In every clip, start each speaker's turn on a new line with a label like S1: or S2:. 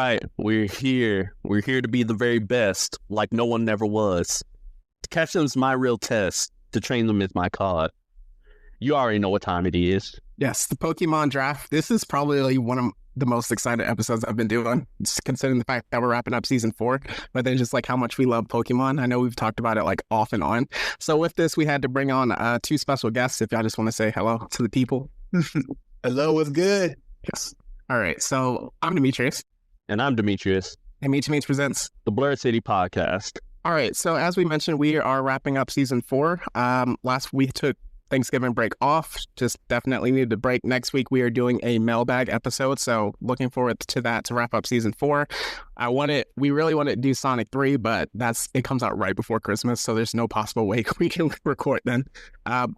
S1: right, we're here. We're here to be the very best, like no one ever was. To catch them is my real test. To train them is my cause. You already know what time it is.
S2: Yes, the Pokemon Draft. This is probably one of the most excited episodes I've been doing, just considering the fact that we're wrapping up season 4, but then just like how much we love Pokemon. I know we've talked about it like off and on. So with this, we had to bring on 2 special guests. If y'all just want to say hello to the people.
S3: Hello, what's good?
S2: Yes. All right. So I'm Demetrius.
S1: And I'm Demetrius.
S2: And Meech presents
S1: the Blurred City Podcast.
S2: All right. So as we mentioned, we are wrapping up season 4. Last week took Thanksgiving break off. Just definitely needed a break. Next week we are doing a mailbag episode, so looking forward to that to wrap up season 4. We really wanted to do Sonic 3, but it comes out right before Christmas, so there's no possible way we can record then.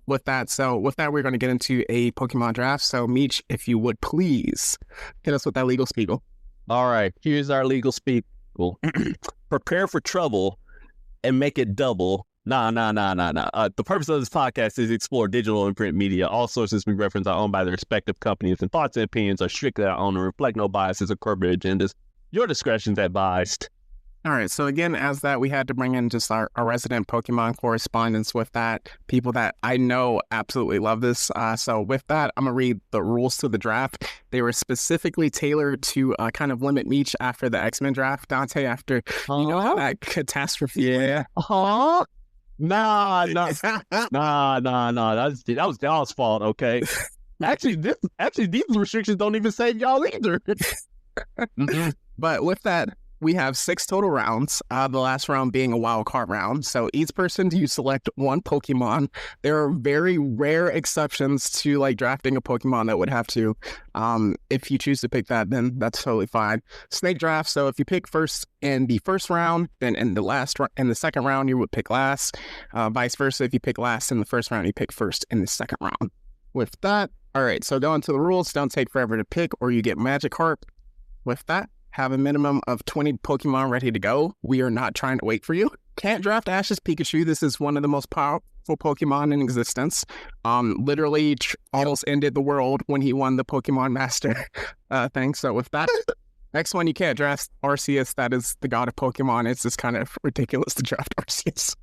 S2: With that, we're going to get into a Pokemon draft. So Meech, if you would please hit us with that legal spiegel.
S1: All right, here's our legal spiegel. Prepare for trouble and make it double. Nah. The purpose of this podcast is to explore digital and print media. All sources we reference are owned by their respective companies, and thoughts and opinions are strictly our own and reflect no biases or corporate agendas. Your discretion is advised.
S2: All right, so again, as that, we had to bring in just our resident Pokemon correspondents with that, people that I know absolutely love this. So with that, I'm going to read the rules to the draft. They were specifically tailored to kind of limit Meech after the X-Men draft. Dante, after, you know how that catastrophe.
S1: Yeah. Nah. That was y'all's fault, okay? Actually, these restrictions don't even save y'all either.
S2: But with that, we have 6 total rounds, the last round being a wild card round. So each person, you select one Pokemon. There are very rare exceptions to like drafting a Pokemon that would have to. If you choose to pick that, then that's totally fine. Snake draft. So if you pick first in the first round, then in the second round, you would pick last. Vice versa. If you pick last in the first round, you pick first in the second round. With that, all right. So going to the rules, don't take forever to pick, or you get Magikarp. With that, have a minimum of 20 Pokemon ready to go. We are not trying to wait for you. Can't draft Ash's Pikachu. This is one of the most powerful Pokemon in existence. Literally almost ended the world when he won the Pokemon Master thing. So with that, next one, you can't draft Arceus. That is the god of Pokemon. It's just kind of ridiculous to draft Arceus.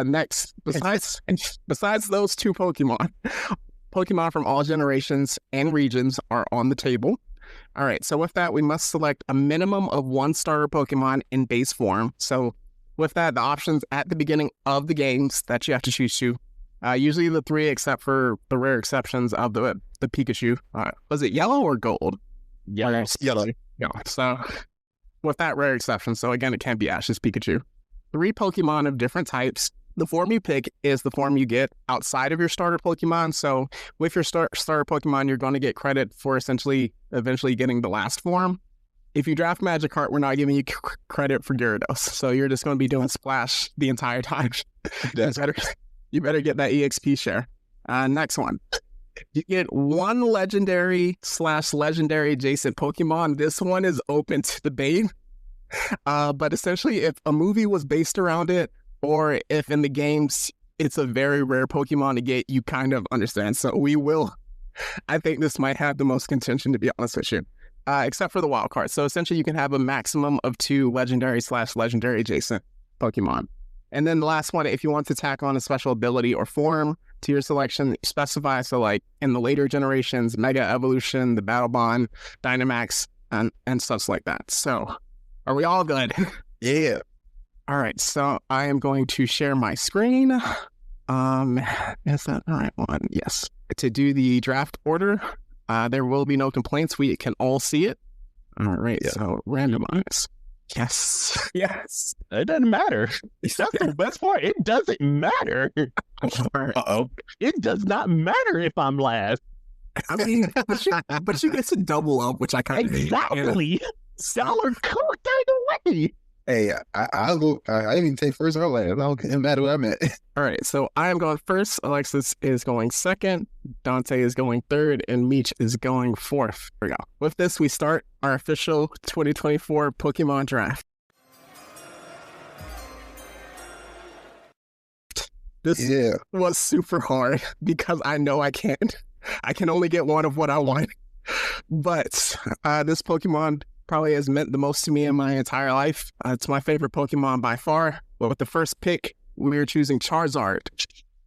S2: Next, besides those 2 Pokemon from all generations and regions are on the table. All right, so with that, we must select a minimum of 1 starter Pokemon in base form. So with that, the options at the beginning of the games that you have to choose to, usually the 3 except for the rare exceptions of the Pikachu. Was it yellow or gold?
S1: Yellow.
S2: Yeah, so with that rare exception, so again, it can't be Ash's Pikachu. 3 Pokemon of different types. The form you pick is the form you get outside of your starter Pokemon. So with your starter Pokemon, you're going to get credit for eventually getting the last form. If you draft Magikarp, we're not giving you credit for Gyarados. So you're just going to be doing Splash the entire time. You better get that EXP share. Next one. You get 1 legendary/legendary adjacent Pokemon. This one is open to debate. But essentially, if a movie was based around it, or if in the games it's a very rare Pokemon to get, you kind of understand. So I think this might have the most contention, to be honest with you, except for the wild card. So essentially you can have a maximum of 2 legendary/legendary adjacent Pokemon. And then the last one, if you want to tack on a special ability or form to your selection, specify. So like in the later generations, Mega Evolution, the Battle Bond, Dynamax, and such like that. So are we all good?
S3: Yeah.
S2: All right, so I am going to share my screen. Is that the right one? Yes. To do the draft order, there will be no complaints. We can all see it. All right, So randomize. Yes.
S1: It doesn't matter. That's the best part. It doesn't matter.
S3: Uh-oh.
S1: It does not matter if I'm last.
S2: I mean, but you get to double up, which I kind of
S1: exactly. Y'all are cooked either way.
S3: Hey, I'll go. I didn't even take first or last. It don't matter what I'm at.
S2: All right, so I am going first. Alexis is going second. Dante is going third, and Meech is going fourth. Here we go. With this, we start our official 2024 Pokemon Draft. This was super hard because I know I can't. I can only get one of what I want. But this Pokemon probably has meant the most to me in my entire life. It's my favorite Pokemon by far. But with the first pick, we are choosing Charizard,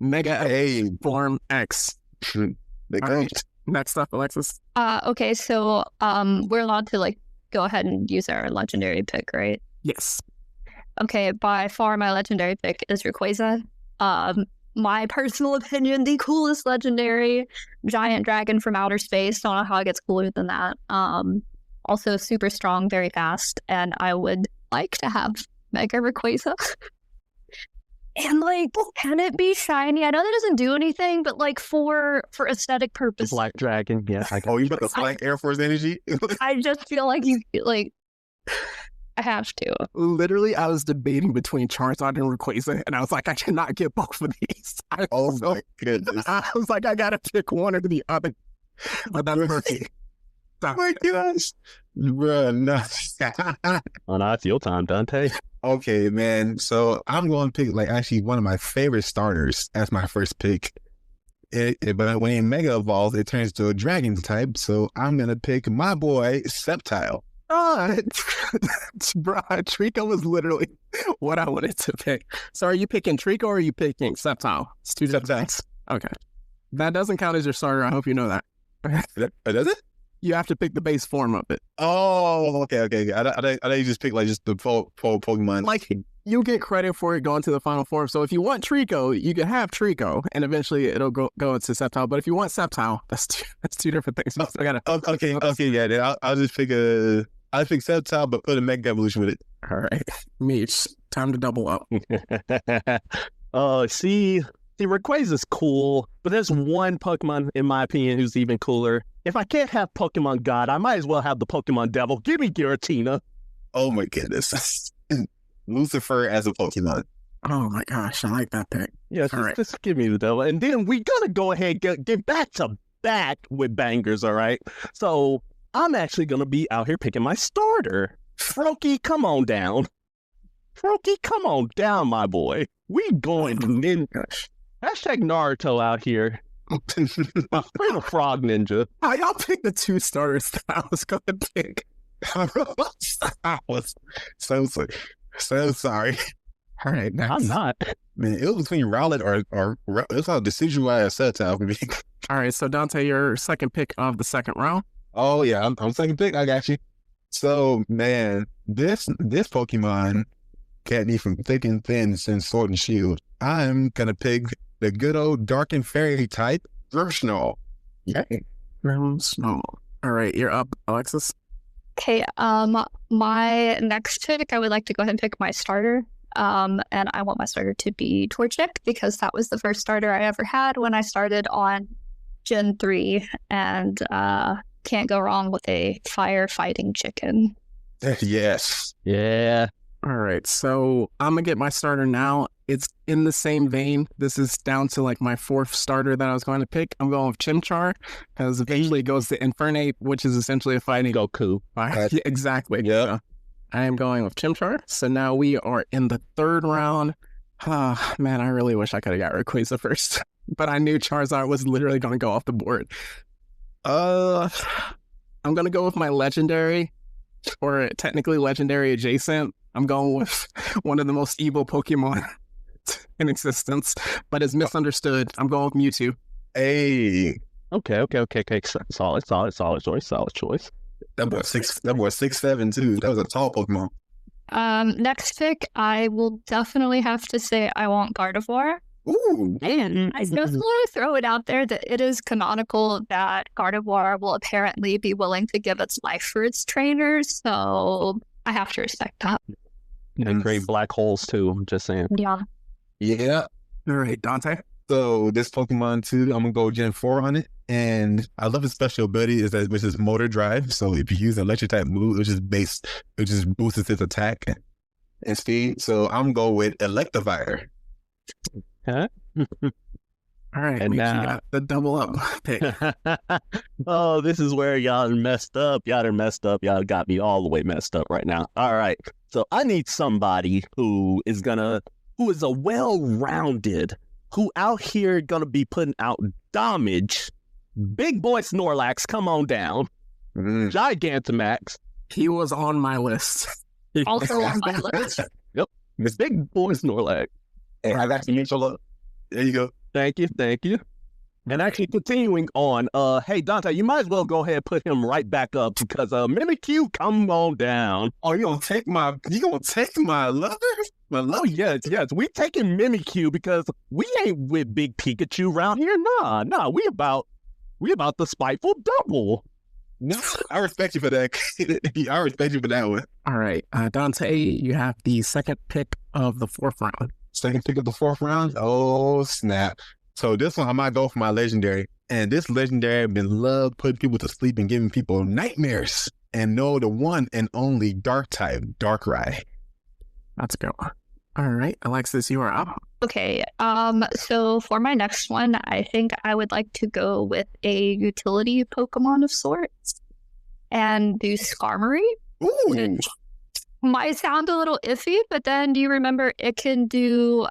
S2: Mega Form X.
S3: They
S2: right. Next up, Alexis.
S4: Okay, so we're allowed to like go ahead and use our legendary pick, right?
S2: Yes.
S4: Okay, by far my legendary pick is Rayquaza. My personal opinion, the coolest legendary giant dragon from outer space. Don't know how it gets cooler than that. Also super strong, very fast, and I would like to have Mega Rayquaza. And like, can it be shiny? I know that doesn't do anything, but like for aesthetic purposes.
S1: Black Dragon, yeah.
S3: Oh, you got the Black Air Force energy?
S4: I just feel like I have to.
S2: Literally, I was debating between Charizard and Rayquaza, and I was like, I cannot get both of these.
S3: Oh my goodness!
S2: I was like, I gotta pick one or the other. But that's perfect.
S3: Oh my gosh, bro! No.
S1: Oh, no, it's your time, Dante.
S3: Okay, man. So I'm going to pick like actually one of my favorite starters as my first pick. But when it Mega evolves, it turns to a dragon type. So I'm gonna pick my boy Sceptile.
S2: Bro, Trico was literally what I wanted to pick. So are you picking Trico or are you picking Sceptile? It's two different things. Okay. That doesn't count as your starter. I hope you know that.
S3: Does it?
S2: You have to pick the base form of it.
S3: Oh, okay. I you just pick like just the full Pokemon.
S2: Like, you get credit for it going to the final form. So if you want Trico, you can have Trico, and eventually it'll go into Sceptile. But if you want Sceptile, that's two different things. So I gotta...
S3: Okay, yeah. Then I'll just pick I'll pick Sceptile, but put a Mega Evolution with it.
S2: All right, Meech, time to double up.
S1: See, Rayquaza's cool, but there's one Pokemon, in my opinion, who's even cooler. If I can't have Pokemon God, I might as well have the Pokemon Devil. Give me Giratina.
S3: Oh my goodness. Lucifer as a Pokemon.
S2: Oh my gosh, I like that pick.
S1: Yeah, just give me the Devil. And then we're going to go ahead and get back to back with bangers, all right? So I'm actually going to be out here picking my starter. Froakie, come on down. Froakie, come on down, my boy. We going ninja. Hashtag Naruto out here. We're the frog ninja.
S2: How y'all pick the two starters that I was going to pick?
S3: I was so sorry.
S2: All right, next.
S1: I'm not.
S3: Man, it was between Rowlet or it was a decision why I said to me.
S2: All right, so Dante, your second pick of the second round.
S3: Oh yeah, I'm second pick. I got you. So man, this Pokemon got me from thick and thin since Sword and Shield. I'm gonna pick the good old Dark and Fairy type Grimmsnarl.
S2: Yeah, Grimmsnarl. All right, you're up, Alexis.
S4: Okay, my next pick, I would like to go ahead and pick my starter. And I want my starter to be Torchic because that was the first starter I ever had when I started on Gen 3. And can't go wrong with a firefighting chicken.
S3: Yes.
S1: Yeah.
S2: All right, so I'm going to get my starter now. It's in the same vein. This is down to like my fourth starter that I was going to pick. I'm going with Chimchar because eventually it goes to Infernape, which is essentially a fighting
S1: Goku.
S2: Yeah, exactly.
S3: Yeah.
S2: So I am going with Chimchar. So now we are in the third round. Oh, man, I really wish I could have got Rayquaza first. But I knew Charizard was literally going to go off the board. I'm going to go with my legendary, or technically legendary adjacent. I'm going with one of the most evil Pokemon in existence, but is misunderstood. I'm going with Mewtwo.
S3: Hey.
S1: Okay. Solid choice.
S3: That boy 6'7" too. That was a tall Pokemon.
S4: Next pick, I will definitely have to say I want Gardevoir.
S3: Ooh.
S4: And I just want to throw it out there that it is canonical that Gardevoir will apparently be willing to give its life for its trainers, so I have to respect that.
S1: And great black holes too, I'm just saying.
S4: Yeah.
S3: Yeah.
S2: All right, Dante.
S3: So this Pokemon too, I'm gonna go Gen 4 on it. And I love its special ability which is Motor Drive. So if you use an electric type move, it just boosts its attack and speed. So I'm going with Electivire.
S1: Huh?
S2: All right,
S1: and now
S2: you got the double up pick.
S1: Oh, this is where y'all messed up. Y'all got me all the way messed up right now. All right. So I need somebody who is a well-rounded, who out here gonna be putting out damage. Big boy Snorlax, come on down. Gigantamax,
S2: He was on my list.
S4: Also on my list.
S1: Yep. Miss Big Boy Snorlax.
S3: And I got you, Mitchell. There you go.
S1: Thank you. And actually continuing on, hey Dante, you might as well go ahead and put him right back up because Mimikyu, come on down.
S3: Oh, you gonna take my lover? My
S1: Oh
S3: lover?
S1: yes, we taking Mimikyu because we ain't with Big Pikachu around here. Nah, we about the spiteful double.
S3: No, I respect you for that. I respect you for that one.
S2: All right, Dante, you have the second pick of the 4th round.
S3: Second pick of the 4th round. Oh snap! So this one I might go for my legendary, and this legendary been loved putting people to sleep and giving people nightmares. And no, the one and only dark type, Darkrai.
S2: Let's go. All right, Alexis, you are up.
S4: Okay, so for my next one, I think I would like to go with a utility Pokemon of sorts and do Skarmory.
S3: Ooh,
S4: Might sound a little iffy, but then do you remember it can do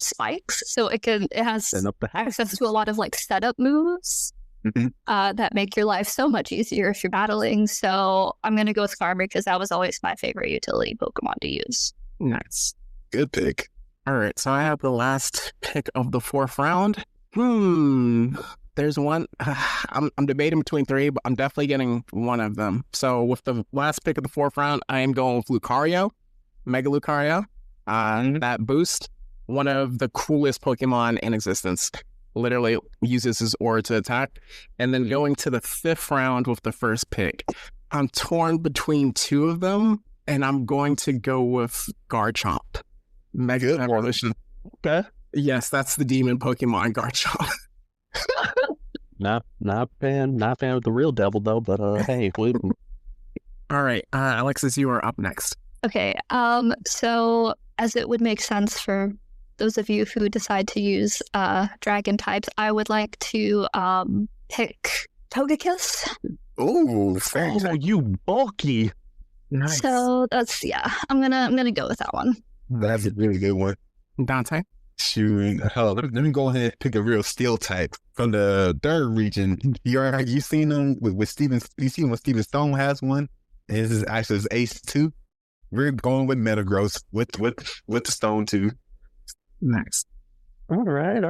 S4: spikes? So it has
S1: Send up the hack.
S4: access to a lot of like setup moves
S3: Mhm.
S4: that make your life so much easier if you're battling. So I'm gonna go with Skarmory because that was always my favorite utility Pokemon to use.
S2: Nice.
S3: good pick.
S2: All right, so I have the last pick of the 4th round. There's one. I'm debating between 3, but I'm definitely getting one of them. So with the last pick of the 4th round, I am going with Lucario, Mega Lucario. That boost, one of the coolest Pokemon in existence. Literally uses his aura to attack. And then going to the 5th round with the first pick, I'm torn between 2 of them, and I'm going to go with Garchomp. Mega
S3: Good.
S2: Evolution.
S1: Okay.
S2: Yes, that's the demon Pokemon, Garchomp.
S1: Not fan of the real devil though, but hey,
S2: All right, Alexis, you are up next.
S4: Okay, so as it would make sense for those of you who decide to use dragon types, I would like to pick Togekiss.
S3: Ooh, thanks.
S1: oh, you bulky.
S2: Nice.
S4: So that's I'm gonna go with that one.
S3: That's a really good one.
S2: Dante?
S3: Shoot, hell, let me go ahead and pick a real steel type from the 3rd region. You seen them with Steven? You seen when Steven Stone has one? And this is actually his Ace 2. We're going with Metagross with the Stone 2.
S2: Nice.
S1: All right.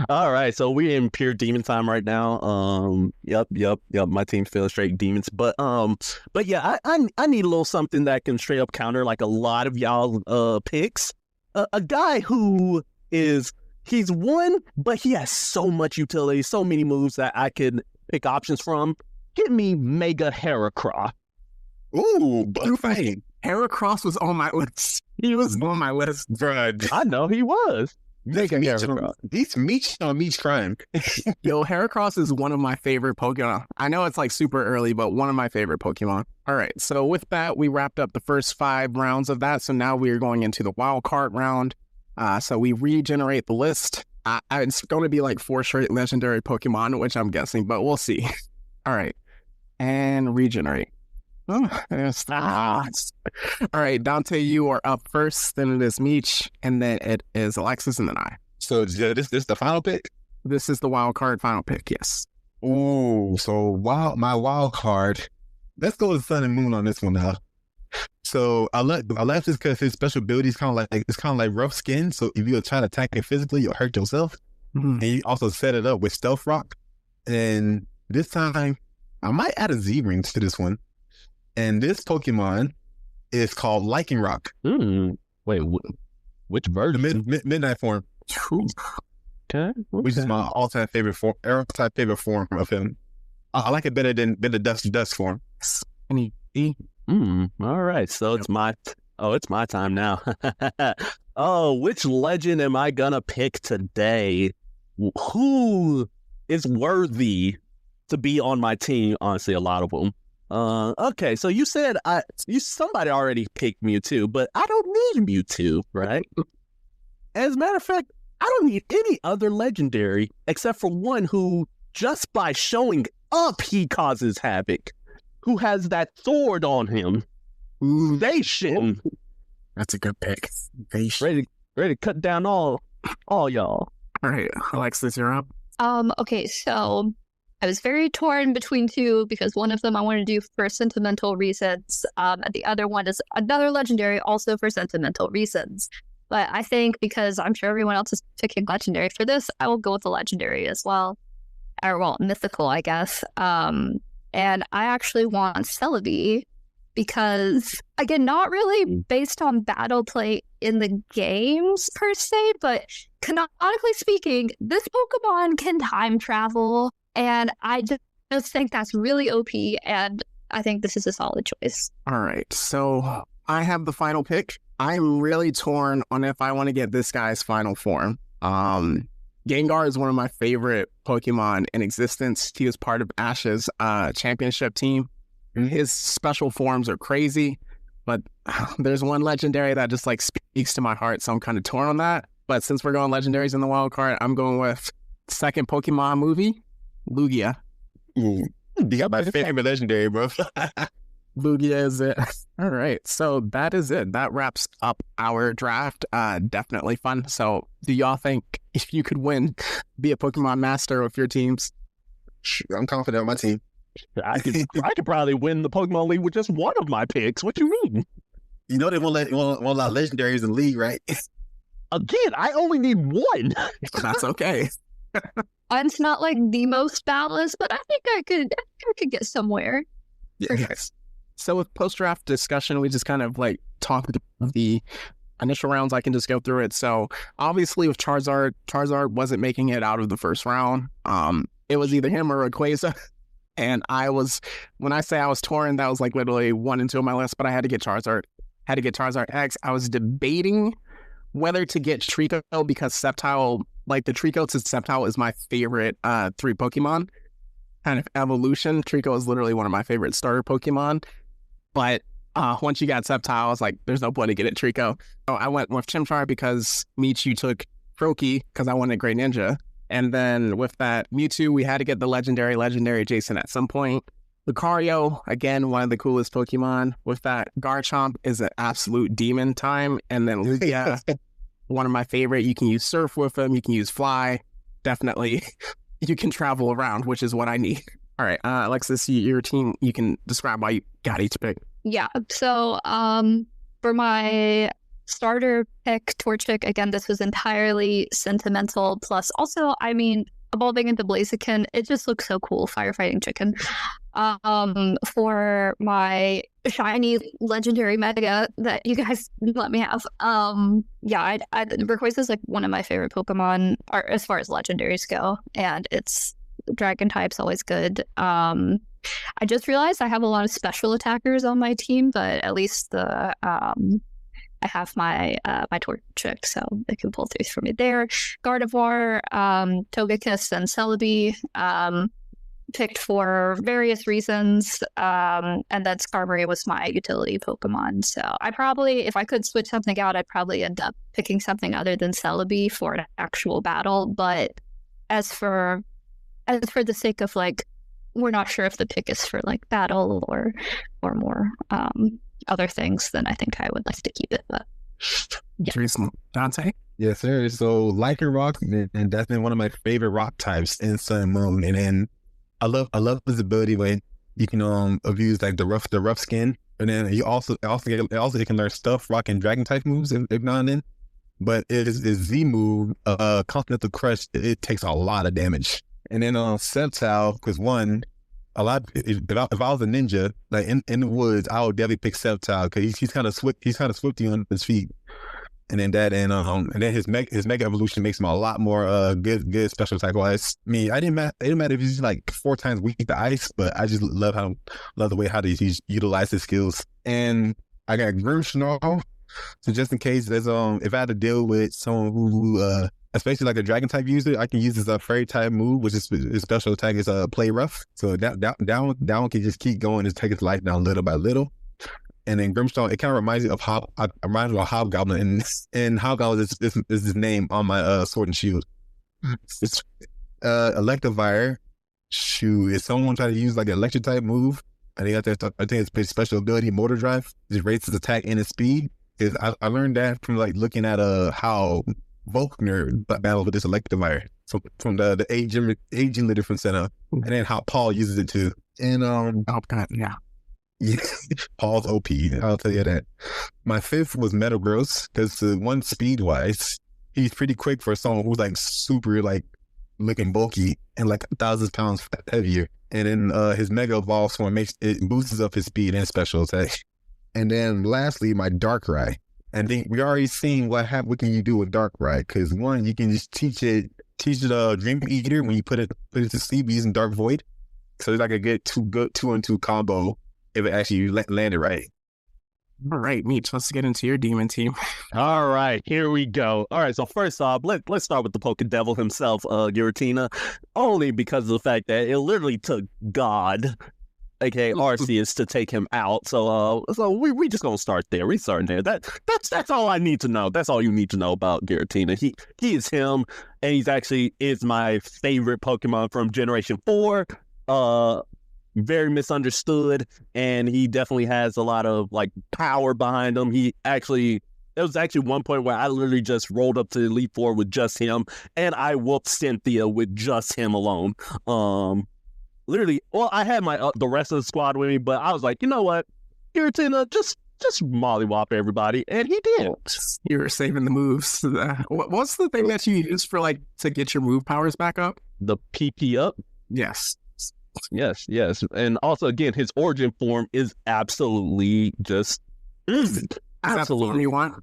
S1: All right, so we're in pure demon time right now. Yep. My team's feeling straight demons, but yeah, I need a little something that can straight up counter like a lot of y'all picks. A guy who he's one, but he has so much utility, so many moves that I could pick options from. Give me Mega Heracross.
S3: Ooh, Buckfang.
S2: Heracross was on my list. He was on my list.
S3: Bruh,
S1: I know he was. Mega Heracross.
S3: These Meech on Meech Crime.
S2: Yo, Heracross is one of my favorite Pokemon. I know it's like super early, but one of my favorite Pokemon. All right, so with that, we wrapped up the first 5 rounds of that. So now we are going into the wild card round. So we regenerate the list. It's going to be like 4 straight legendary Pokemon, which I'm guessing, but we'll see. All right, and regenerate. Oh, all right, Dante, you are up first. Then it is Meech, and then it is Alexis, and then I.
S3: So this the final pick?
S2: This is the wild card final pick. Yes.
S3: Ooh, so my wild card. Let's go with Sun and Moon on this one now. So I like this because his special ability is kind of like rough skin. So if you try to attack it physically, you'll hurt yourself.
S2: Mm-hmm.
S3: And you also set it up with Stealth Rock. And this time, I might add a Z-Ring to this one. And this Pokemon is called Lichen Rock.
S1: Wait, which version?
S3: The midnight form.
S1: Okay.
S3: Which is my all-time favorite form of him. I like it better than the Dust form.
S2: Any E?
S1: All right. So it's my time now. Oh, which legend am I gonna pick today? Who is worthy to be on my team? Honestly, a lot of them. Okay, so you said somebody already picked Mewtwo, but I don't need Mewtwo, right? As a matter of fact, I don't need any other legendary except for one who, just by showing up, he causes havoc. Who has that sword on him? Station.
S2: That's a good pick.
S1: Ready to cut down all y'all.
S2: All right, Alexis, you're up.
S4: Okay, so I was very torn between two because one of them I want to do for sentimental reasons, and the other one is another legendary also for sentimental reasons. But I think because I'm sure everyone else is picking legendary for this, I will go with the legendary as well. Or, well, mythical, I guess. And I actually want Celebi because, again, not really based on battle play in the games per se, but canonically speaking, this Pokemon can time travel. And I just think that's really OP, and I think this is a solid choice.
S2: All right, so I have the final pick. I'm really torn on if I want to get this guy's final form. Gengar is one of my favorite Pokemon in existence. He was part of Ash's championship team. His special forms are crazy, but there's one legendary that just like speaks to my heart, so I'm kind of torn on that. But since we're going legendaries in the wild card, I'm going with second Pokemon movie, Lugia.
S3: You got my favorite legendary, bro.
S2: Lugia is it. All right, so that is it. That wraps up our draft. Definitely fun. So do y'all think if you could win, be a Pokemon master with your teams?
S3: I'm confident in my team.
S1: I could probably win the Pokemon League with just one of my picks. What you mean?
S3: You know they won't allow legendaries in the league, right?
S1: Again, I only need one.
S2: That's okay.
S4: It's not like the most balanced, but I think I could get somewhere.
S2: Yes. So with post-draft discussion, we just kind of like talked the initial rounds. I can just go through it. So obviously with Charizard wasn't making it out of the first round. It was either him or Rayquaza. And when I say I was torn, that was like literally 1 and 2 on my list, but I had to get Charizard. Had to get Charizard X. I was debating whether to get Trico because Sceptile, like the Trico to Sceptile is my favorite 3 Pokemon. Kind of evolution. Trico is literally one of my favorite starter Pokemon. But once you got Sceptile, I was like, there's no point to get it Trico. So I went with Chimchar because Meech, you took Froakie because I wanted Great Ninja. And then with that Mewtwo, we had to get the legendary Jason at some point. Lucario, again, one of the coolest Pokemon. With that, Garchomp is an absolute demon time. And then Lugia, one of my favorite. You can use Surf with him. You can use Fly. Definitely, you can travel around, which is what I need. All right, Alexis, your team, you can describe why you got each pick.
S4: Yeah, so for my starter pick, Torchic, again, this was entirely sentimental. Plus, also, I mean, evolving into Blaziken, it just looks so cool, firefighting chicken. For my shiny legendary mega that you guys let me have, Rayquaza is like one of my favorite Pokemon as far as legendaries go, and it's dragon type's always good. I just realized I have a lot of special attackers on my team, but at least I have my Torchic, so they can pull through for me there. Gardevoir, Togekiss, and Celebi, picked for various reasons, and then Skarmory was my utility Pokemon. So I probably, if I could switch something out, I'd probably end up picking something other than Celebi for an actual battle. But as for the sake of like, we're not sure if the pick is for like battle or more other things, then I think I would like to keep it. But
S2: yeah. Dante?
S3: Yes, sir. So Lycanroc, and that's been one of my favorite rock types in Sun and Moon. And then I love his ability when you can abuse like the rough skin, and then you also you can learn stuff rock and dragon type moves if not in. But his Z move, Continental Crush, it takes a lot of damage. And then Sceptile, because one, if I was a ninja, like in the woods, I would definitely pick Sceptile because he's kind of swift. He's kind of swifty on his feet. And then then his mega evolution makes him a lot more good special attack wise. I mean, it didn't matter if he's like 4 times weak to ice, but I just love the way how he utilize his skills. And I got Grimmsnarl, so just in case there's if I had to deal with someone who especially like a dragon type user, I can use his fairy type move, which is his special attack is play rough. So that one can just keep going and take his life down little by little. And then Grimmsnarl, it kind of reminds me of Hobgoblin, and Hobgoblin is his name on my Sword and Shield. It's Electivire. Shoot, if someone try to use like an electric type move, I think it's pretty special ability, Motor Drive. It raises his attack and his speed. I learned that from like looking at how Volkner battle with this Electivire from the aging litter from Senna, and then how Paul uses it too. And
S2: yeah.
S3: Paul's OP. I'll tell you that. My fifth was Metagross because one speed wise, he's pretty quick for someone who's like super like looking bulky and like 1,000 pounds heavier. And then his Mega Evolve form it boosts up his speed and special attack. And then lastly, my Darkrai. And then we already seen what can you do with Darkrai? Because one, you can just teach it Dream Eater when you put it to sleep using Dark Void. So it's like a good 2-on-2 combo if it actually landed right.
S2: All right, Meech, let's get into your demon team.
S1: All right, here we go. All right, so first off, let's start with the Pokedevil himself, Giratina, only because of the fact that it literally took God, aka Arceus, to take him out. So we just gonna start there. We starting there. That's all I need to know. That's all you need to know about Giratina. He is him, and he's actually is my favorite Pokemon from Generation 4. Very misunderstood, and he definitely has a lot of like power behind him. There was actually one point where I literally just rolled up to Elite Four with just him, and I whooped Cynthia with just him alone. Literally, well, I had my the rest of the squad with me, but I was like, you know what, Giratina, just mollywop everybody, and he did.
S2: You were saving the moves. What's the thing that you use for like to get your move powers back up?
S1: The PP up.
S2: Yes.
S1: Yes, and also again, his origin form is absolutely just
S2: absolutely you want.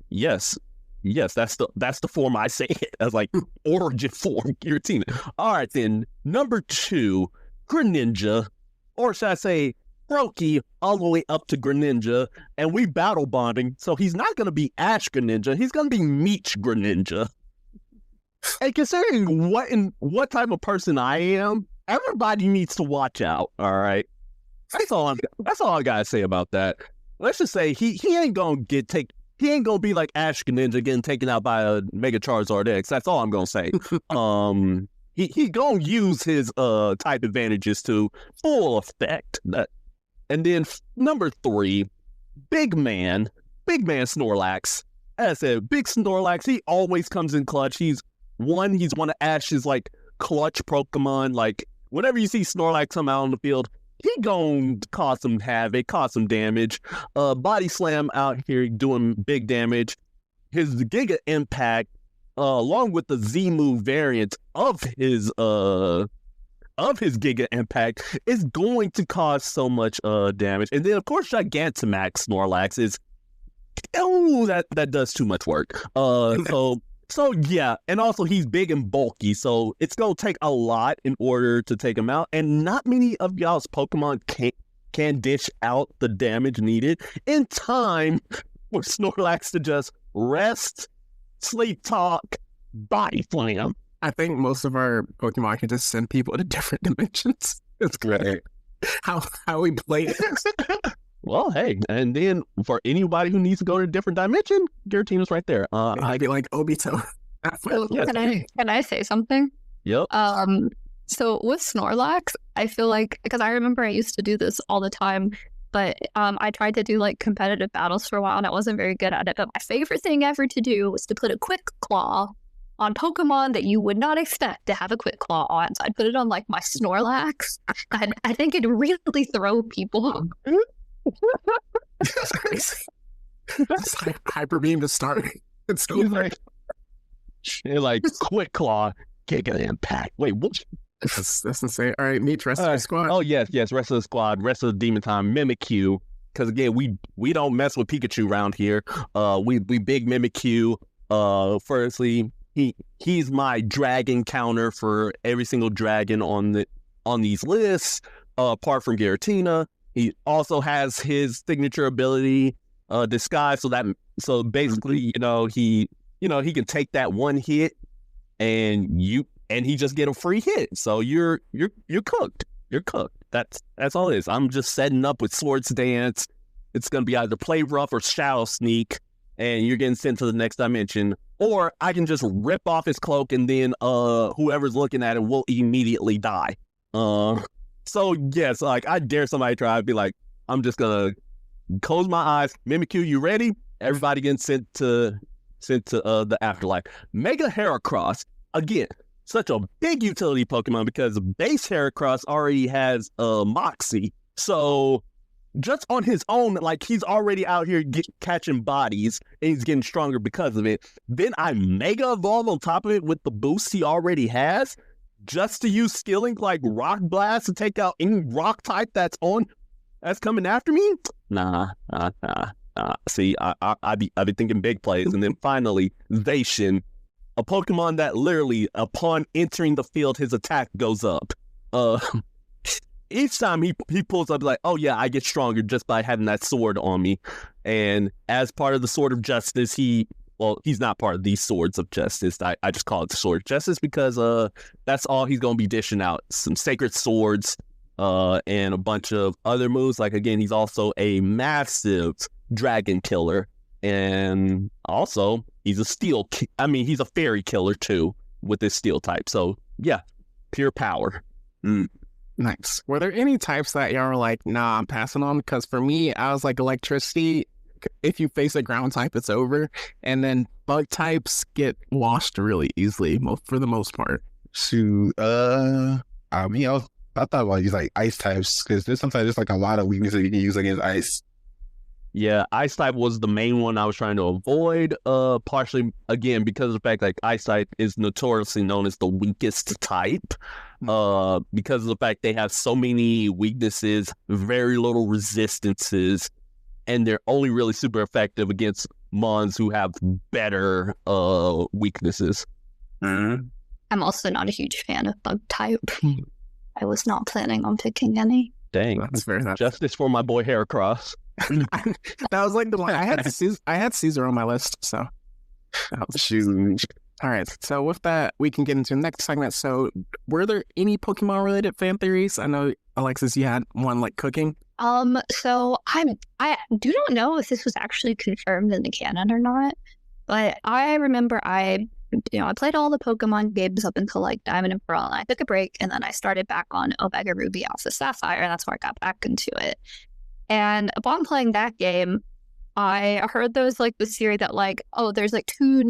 S1: Yes, that's the form I say it as, like origin form Giratina. All right, then number 2, Greninja, or should I say Brokey, all the way up to Greninja, and we battle bonding, so he's not gonna be Ash Greninja, he's gonna be Meech Greninja. And considering what type of person I am, everybody needs to watch out. All right, that's all I gotta say about that. Let's just say he ain't gonna he ain't gonna be like Ash Greninja getting taken out by a Mega Charizard X. That's all I'm gonna say. He gonna use his type advantages to full effect. And then number 3, big man Snorlax. As I said, big Snorlax. He always comes in clutch. He's one of Ash's like clutch Pokemon. Like whenever you see Snorlax come out on the field, he gonna cause some havoc, cause some damage. Body Slam out here doing big damage. His Giga Impact, along with the Z move variant of his Giga Impact, is going to cause so much damage. And then of course Gigantamax Snorlax is that does too much work. So yeah, and also he's big and bulky, so it's gonna take a lot in order to take him out, and not many of y'all's Pokemon can dish out the damage needed in time for Snorlax to just rest, sleep talk, body slam.
S2: I think most of our Pokemon can just send people to different dimensions.
S3: That's great.
S2: How we play it.
S1: Well, hey, and then for anybody who needs to go to a different dimension, Giratina's right there.
S2: I'd be like Obito.
S4: Can I say something?
S1: Yep.
S4: So with Snorlax, I feel like, because I remember I used to do this all the time, but I tried to do like competitive battles for a while and I wasn't very good at it. But my favorite thing ever to do was to put a Quick Claw on Pokemon that you would not expect to have a Quick Claw on. So I'd put it on like my Snorlax. I think it'd really throw people.
S2: That's crazy. That's like Hyper Beam to start. It's so
S1: like Quick Claw, Giga Impact. Wait, what?
S2: That's insane. All right, Meech, rest of the squad.
S1: Oh yes, rest of the squad, rest of the Demon Time, Mimikyu. Because again, we don't mess with Pikachu around here. We big Mimikyu. Firstly, he's my dragon counter for every single dragon on these lists. Apart from Giratina, he also has his signature ability, Disguise. So basically, he can take that one hit, and he just get a free hit. So you're cooked. You're cooked. That's all it is. I'm just setting up with Swords Dance. It's gonna be either Play Rough or Shadow Sneak, and you're getting sent to the next dimension. Or I can just rip off his cloak, and then whoever's looking at it will immediately die. So yes, like I dare somebody try. I'd be like, I'm just gonna close my eyes. Mimikyu, you ready? Everybody getting sent to sent to the afterlife. Mega Heracross, again, such a big utility Pokemon because base Heracross already has Moxie. So just on his own, like, he's already out here catching bodies, and he's getting stronger because of it. Then I Mega Evolve on top of it with the boost he already has, just to use skilling like Rock Blast to take out any rock type that's coming after me. Nah. See, I be thinking big plays, and then finally Zacian, a Pokemon that literally upon entering the field, his attack goes up. Each time he pulls up, like, oh yeah, I get stronger just by having that sword on me. And as part of the Sword of Justice, he's not part of these Swords of Justice. I just call it the Sword of Justice because that's all he's gonna be dishing out. Some Sacred Swords, and a bunch of other moves. Like, again, he's also a massive dragon killer, and also he's a fairy killer too with his steel type. So yeah, pure power.
S2: Nice. Were there any types that y'all were like, nah, I'm passing on? Because for me, I was like, electricity, if you face a ground type, it's over. And then bug types get washed really easily for the most part.
S3: Shoot, I thought about these like ice types because there's like a lot of weaknesses you can use against ice.
S1: Yeah, ice type was the main one I was trying to avoid. Partially again because of the fact like ice type is notoriously known as the weakest type. Because of the fact they have so many weaknesses, very little resistances, and they're only really super effective against mons who have better weaknesses.
S4: I'm also not a huge fan of bug type. I was not planning on picking any.
S1: Dang,
S2: that's very nice.
S1: Justice for my boy Heracross.
S2: That was like the one I had Caesar on my list, so that was
S3: Shoot.
S2: All right, so with that, we can get into the next segment. So, were there any Pokemon-related fan theories? I know, Alexis, you had one like cooking.
S4: So I do not know if this was actually confirmed in the canon or not, but I remember I played all the Pokemon games up until like Diamond and Pearl, and I took a break, and then I started back on Omega Ruby Alpha Sapphire, and that's where I got back into it. And upon playing that game, I heard there was like this theory that like, oh, there's two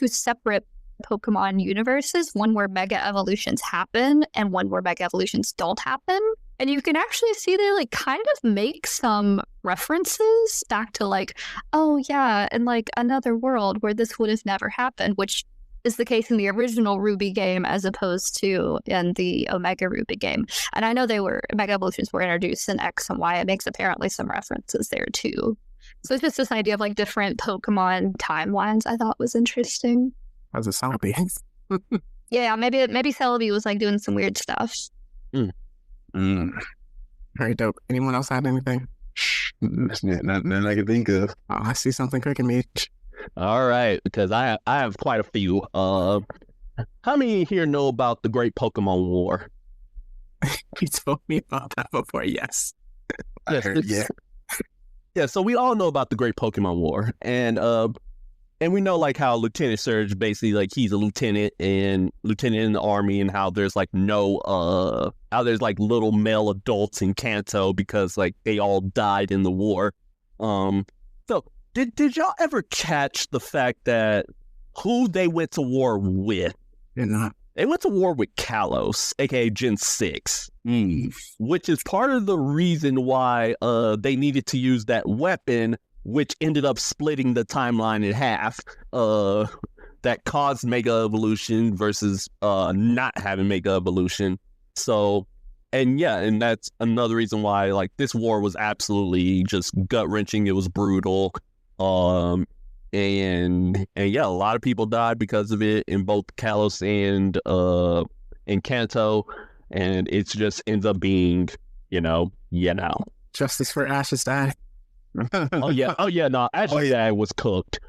S4: separate Pokemon universes, one where Mega Evolutions happen and one where Mega Evolutions don't happen. And you can actually see they like kind of make some references back to like, oh yeah, in like another world where this would have never happened, which is the case in the original Ruby game as opposed to in the Omega Ruby game. And I know Mega Evolutions were introduced in X and Y. It makes apparently some references there too. So it's just this idea of like different Pokemon timelines I thought was interesting.
S2: How's it sound?
S4: Yeah, maybe Celebi was like doing some weird stuff.
S2: All right, dope. Anyone else have anything?
S3: Nothing I can think of.
S2: Oh, I see something cooking, Meech.
S1: All right, because I have quite a few. How many here know about the Great Pokemon War?
S2: You told me about that before. Yes.
S3: I heard, yeah.
S1: Yeah, so we all know about the Great Pokemon War, and we know like how Lieutenant Surge basically like he's a lieutenant in the army, and how there's like there's like little male adults in Kanto because like they all died in the war. So did y'all ever catch the fact that who they went to war with?
S2: Did not.
S1: They went to war with Kalos, aka Gen 6, which is part of the reason why they needed to use that weapon, which ended up splitting the timeline in half, that caused Mega Evolution versus not having Mega Evolution. So, and that's another reason why like this war was absolutely just gut-wrenching. It was brutal. And yeah, a lot of people died because of it in both Kalos and in Kanto, and it just ends up being,
S2: Justice for Ash's dad.
S1: No, Ash's dad was cooked.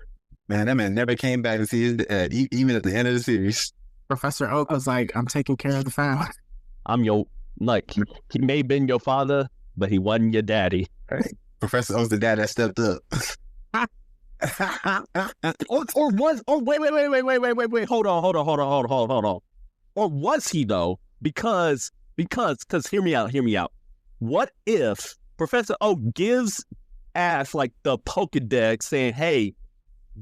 S3: Man, that man never came back to see his dad, even at the end of the series.
S2: Professor Oak was like, I'm taking care of the family.
S1: He may have been your father, but he wasn't your daddy.
S3: Right. Professor Oak's the dad that stepped up.
S1: Wait, hold on. Or was he though? Because hear me out. What if Professor Oak gives Ash like the Pokedex saying, hey,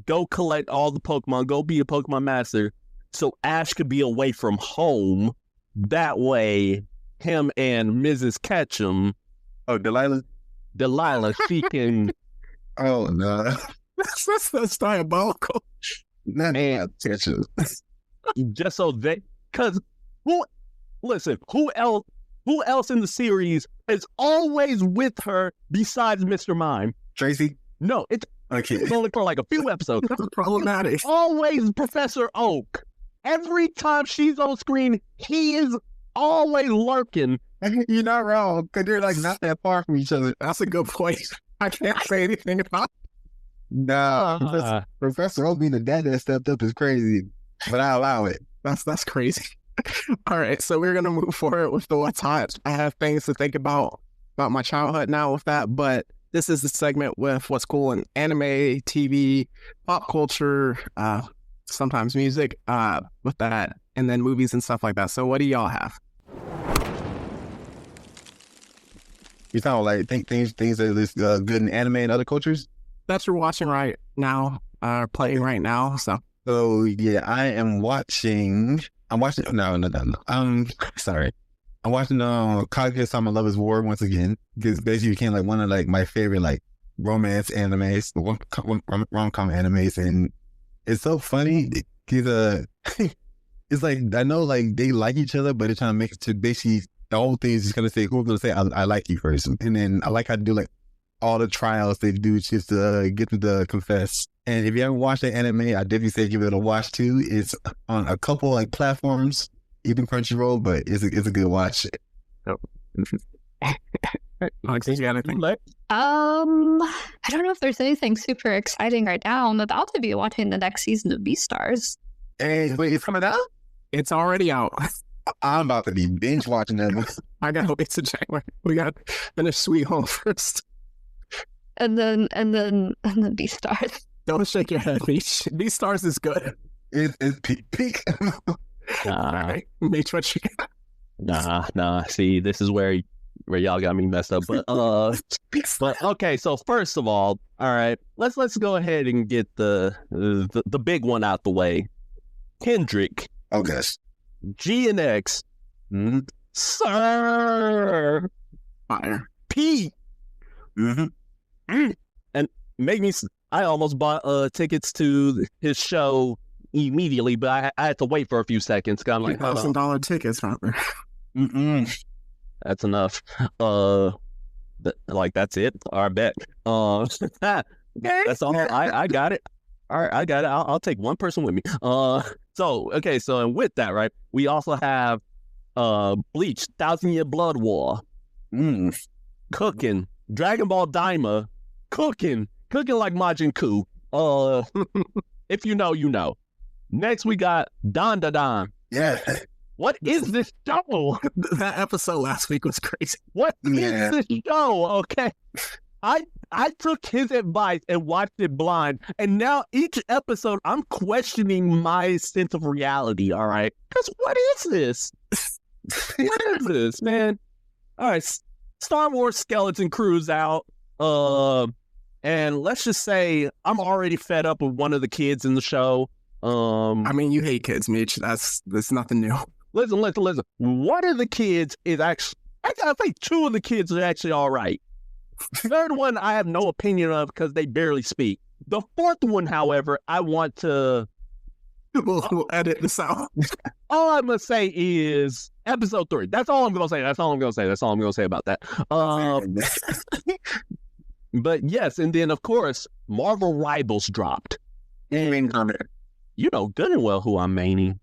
S1: go collect all the Pokemon, go be a Pokemon master, so Ash could be away from home. That way, him and Mrs. Ketchum,
S3: Oh, Delilah.
S1: she can,
S3: Oh no,
S2: That's diabolical.
S3: not Ketchum.
S1: just so they, because who else in the series is always with her besides Mr. Mime?
S3: Tracy.
S1: No, it's
S3: Okay.
S1: only for like a few episodes.
S2: That's problematic.
S1: Always Professor Oak. Every time she's on screen, he is always lurking.
S3: You're not wrong, because they're like not that far from each other.
S2: That's a good point. I can't say anything about
S3: Nah, Professor Oak being the dad that stepped up is crazy, but I allow it.
S2: That's crazy. All right, so we're gonna move forward with the what's hot. I have things to think about my childhood now with that, but this is the segment with what's cool in anime, TV, pop culture, sometimes music, with that, and then movies and stuff like that. So what do y'all have?
S3: You sound like things that is good in anime and other cultures.
S2: That you're watching right now, playing right now. So
S3: Yeah, I'm watching. No. Sorry. I'm watching Kaguya-sama Love is War once again. Because basically became like one of like my favorite like romance animes, rom-com animes, and it's so funny because it's like I know like they like each other, but they're trying to make it to basically the whole thing is just gonna say who's gonna say I like you first, and then I like how to do like all the trials they do just to get them to confess. And if you haven't watched the anime, I definitely say give it a watch too. It's on a couple like platforms, even Crunchyroll, but it's a good watch.
S2: Alex, you got anything?
S4: I don't know if there's anything super exciting right now. I'm about to be watching the next season of Beastars.
S3: Hey, wait, it's coming out?
S2: It's already out.
S3: I'm about to be binge watching that.
S2: I gotta wait to January. We got to finish Sweet Home first.
S4: And then Beastars.
S2: Don't shake your head, Meech. Beastars is good.
S3: It's peak.
S2: All right, Meech, what you got?
S1: Nah. See, this is where y'all got me messed up. But okay. So first of all right, let's go ahead and get the big one out the way. Kendrick.
S3: Oh gosh.
S1: G and X. Sir.
S2: Fire.
S1: Peep.
S3: Mm-hmm.
S1: And I almost bought tickets to his show immediately, but I had to wait for a few seconds. I'm like,
S2: $1,000 tickets, Robert.
S1: That's enough. That's it. I bet. That's all. I got it. All right, I got it. I'll take one person with me. So and with that, right, we also have Bleach, 1,000-Year Blood War, cooking, Dragon Ball Daima, cooking like Majin Buu. If you know, you know. Next, we got Don Da Don.
S3: Yeah.
S1: What is this show?
S2: That episode last week was crazy.
S1: What is this show? Okay. I took his advice and watched it blind, and now each episode I'm questioning my sense of reality, all right? Because what is this? What is this, man? All right, Star Wars Skeleton Crew's out, and let's just say I'm already fed up with one of the kids in the show.
S2: I mean, you hate kids, Mitch. That's nothing new.
S1: Listen. One of the kids is actually, I think two of the kids are actually all right. Third one, I have no opinion of because they barely speak. The fourth one, however, I want to...
S2: We'll edit this out.
S1: All I'm going to say is episode 3. That's all I'm going to say about that. But yes, and then, of course, Marvel Rivals dropped.
S3: Main comment.
S1: You know good and well who I'm maining.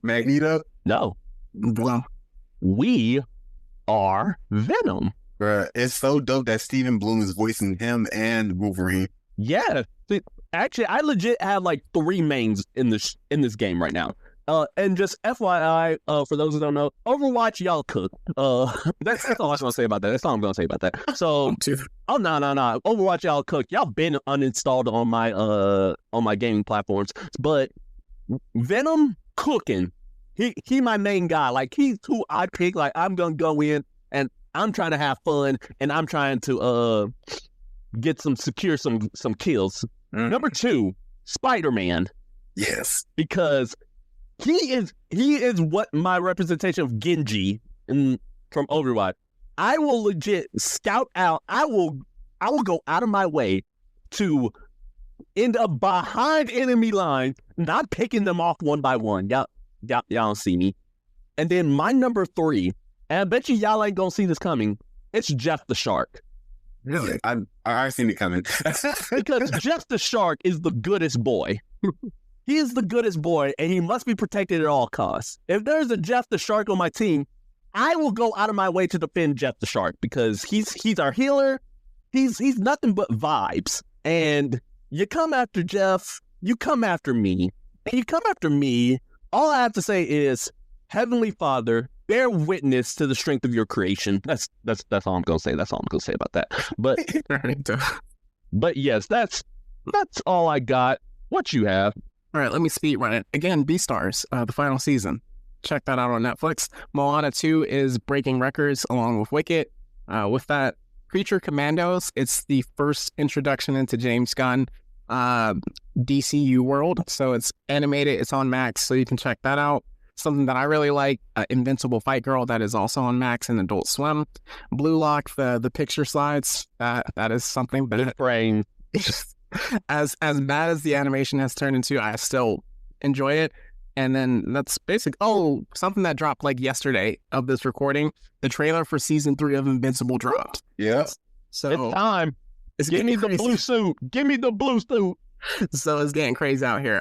S3: Magneto?
S1: No.
S2: Well,
S1: we are Venom.
S3: Bruh, it's so dope that Steven Bloom is voicing him and Wolverine.
S1: Yeah. Actually, I legit have like 3 mains in this game right now. And just FYI, for those who don't know, Overwatch, y'all cook. That's all I was gonna say about that. That's all I'm gonna say about that. So, no. Overwatch, y'all cook. Y'all been uninstalled on my gaming platforms, but Venom cooking. He my main guy. Like he's who I pick. Like I'm gonna go in and I'm trying to have fun and I'm trying to secure some kills. Number 2, Spider-Man,
S3: Yes.
S1: because he is what my representation of Genji from Overwatch. I will legit scout out. I will go out of my way to end up behind enemy lines, not picking them off one by one. Y'all don't see me. And then my number 3, and I bet you y'all ain't gonna see this coming. It's Jeff the Shark.
S3: Really? I've seen it coming.
S1: Because Jeff the Shark is the goodest boy. He is the goodest boy, and he must be protected at all costs. If there's a Jeff the Shark on my team, I will go out of my way to defend Jeff the Shark because he's our healer. He's nothing but vibes. And you come after Jeff, you come after me, and you come after me. All I have to say is, Heavenly Father, bear witness to the strength of your creation. That's all I'm gonna say. That's all I'm gonna say about that. But yes, that's all I got. What you have?
S2: All right, let me speed run it. Again, Beastars, the final season. Check that out on Netflix. Moana 2 is breaking records along with Wicked. With that, Creature Commandos, it's the first introduction into James Gunn DCU world. So it's animated, it's on Max, so you can check that out. Something that I really like, Invincible Fight Girl, that is also on Max and Adult Swim. Blue Lock, the picture slides, that is something that
S1: Frame.
S2: as bad as the animation has turned into, I still enjoy it. And then that's basic. Oh, something that dropped like yesterday of this recording, the trailer for season 3 of Invincible dropped.
S3: Yeah.
S2: So
S1: It's time. Give me the blue suit. Give me the blue suit.
S2: So it's getting crazy out here.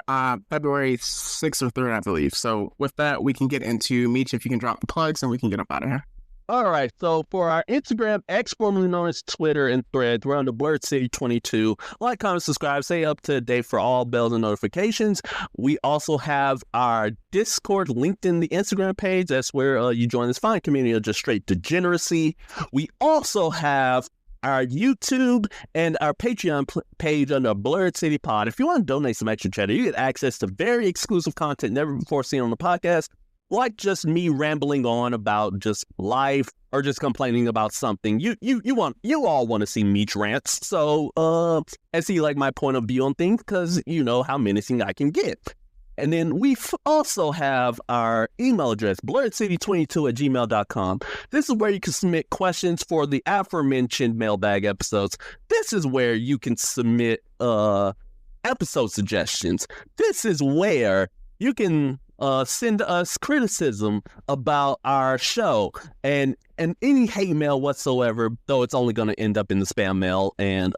S2: February 6th or 3rd, I believe. So with that, we can get into Meech, if you can drop the plugs, and we can get up out of here.
S1: All right. So for our Instagram, X, formerly known as Twitter, and Threads, we're on the Blurred City 22. Like, comment, subscribe, stay up to date for all bells and notifications. We also have our Discord linked in the Instagram page. That's where you join this fine community of just straight degeneracy. We also have our YouTube and our Patreon page under Blurred City Pod. If you want to donate some extra cheddar, you get access to very exclusive content never before seen on the podcast, like just me rambling on about just life or just complaining about something. You all want to see Meech rants, so and see like my point of view on things, because you know how menacing I can get. And then we also have our email address, blurredcity22@gmail.com. This is where you can submit questions for the aforementioned mailbag episodes. This is where you can submit episode suggestions. This is where you can send us criticism about our show and any hate mail whatsoever, though it's only going to end up in the spam mail and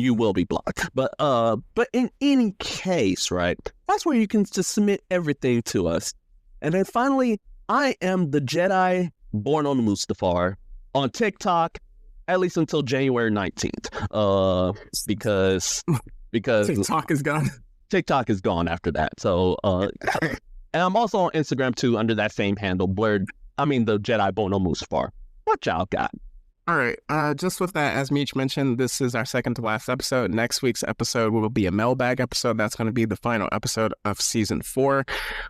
S1: you will be blocked. But in any case, right, that's where you can just submit everything to us. And then finally, I am the Jedi born on Mustafar on TikTok, at least until January 19th. Because
S2: TikTok is gone.
S1: TikTok is gone after that. So and I'm also on Instagram too under that same handle, the Jedi born on Mustafar. What y'all got?
S2: All right. Just with that, as Meech mentioned, this is our second to last episode. Next week's episode will be a mailbag episode. That's going to be the final episode of season 4.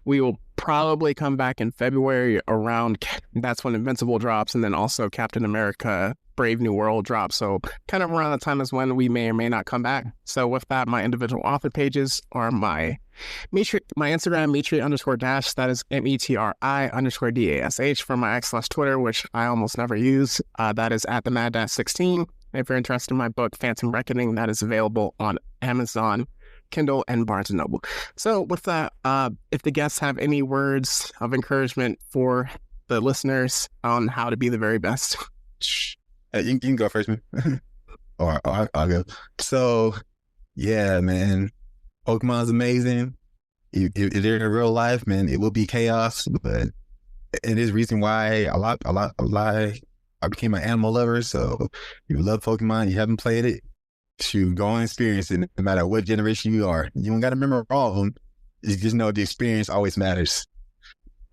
S2: We will probably come back in February around, that's when Invincible drops, and then also Captain America Brave New World drops. So kind of around the time is when we may or may not come back. So with that, my individual author pages are my Instagram, Metri_dash, that is METRI_DASH, for my X/Twitter, which I almost never use. That is at the Mad-16. If you're interested in my book, Phantom Reckoning, that is available on Amazon, Kindle, and Barnes & Noble. So with that, if the guests have any words of encouragement for the listeners on how to be the very best.
S3: You can go first, man. or I'll go. So, yeah, man. Pokemon's amazing. If they're in real life, man, it will be chaos. But it is reason why I became an animal lover. So if you love Pokemon, you haven't played it, shoot, go and experience it. No matter what generation you are, you don't got to remember all of them. You just know the experience always matters.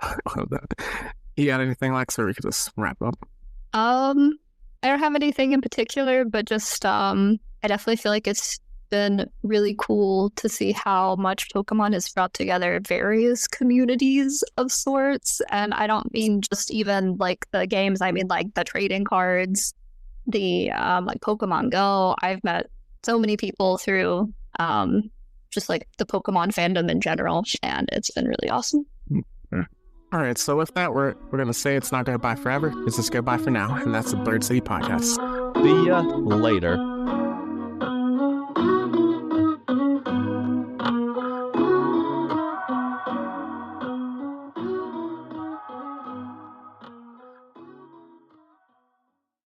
S2: I love that. You got anything, Lex, or we could just wrap up?
S4: I don't have anything in particular, but just I definitely feel like it's been really cool to see how much Pokemon has brought together various communities of sorts. And I don't mean just even like the games, I mean like the trading cards, the like Pokemon Go. I've met so many people through just like the Pokemon fandom in general, and it's been really awesome.
S2: All right, so with that, we're going to say it's not goodbye forever. It's just goodbye for now, and that's the Bird City Podcast.
S1: See ya later.